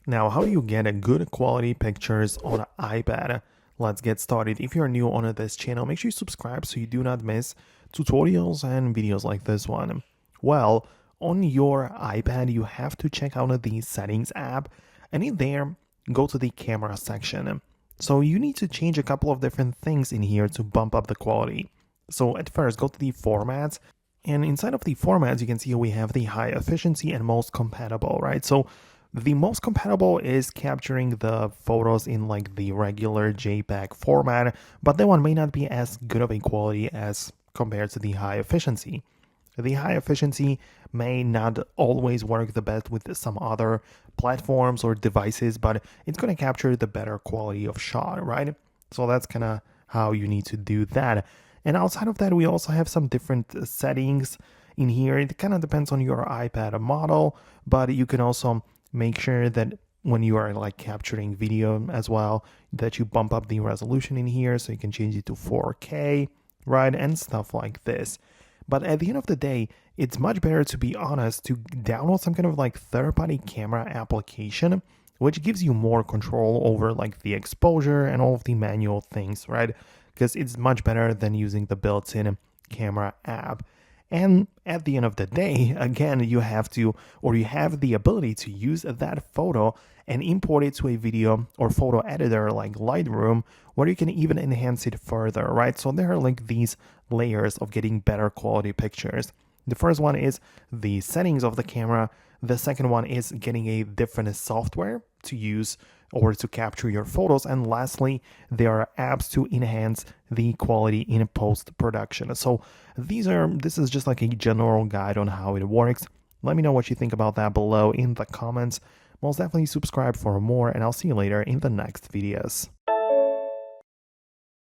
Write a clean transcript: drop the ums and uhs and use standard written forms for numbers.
Now, how do you get a good quality pictures on an iPad? Let's get started. If you're new on this channel, make sure you subscribe so you do not miss tutorials and videos like this one. Well, on your iPad, you have to check out the settings app, and in there, go to the camera section. So you need to change a couple of different things in here to bump up the quality. So at first, go to the formats, and inside of the formats, you can see we have the high efficiency and most compatible, right? So the most compatible is capturing the photos in like the regular JPEG format, but that one may not be as good of a quality as compared to the high efficiency. The high efficiency may not always work the best with some other platforms or devices, but it's going to capture the better quality of shot, right? So that's kind of how you need to do that. And outside of that, we also have some different settings in here. It kind of depends on your iPad model, but you can also make sure that when you are like capturing video as well, that you bump up the resolution in here so you can change it to 4K, right? And stuff like this. But at the end of the day, it's much better, to be honest, to download some kind of like third-party camera application, which gives you more control over like the exposure and all of the manual things, right? Because it's much better than using the built-in camera app. And at the end of the day, again, you have to, or you have the ability to use that photo and import it to a video or photo editor like Lightroom, where you can even enhance it further, right? So there are like these layers of getting better quality pictures. The first one is the settings of the camera. The second one is getting a different software to use or to capture your photos. And lastly, there are apps to enhance the quality in post-production. So this is just like a general guide on how it works. Let me know what you think about that below in the comments. Most definitely subscribe for more, and I'll see you later in the next videos.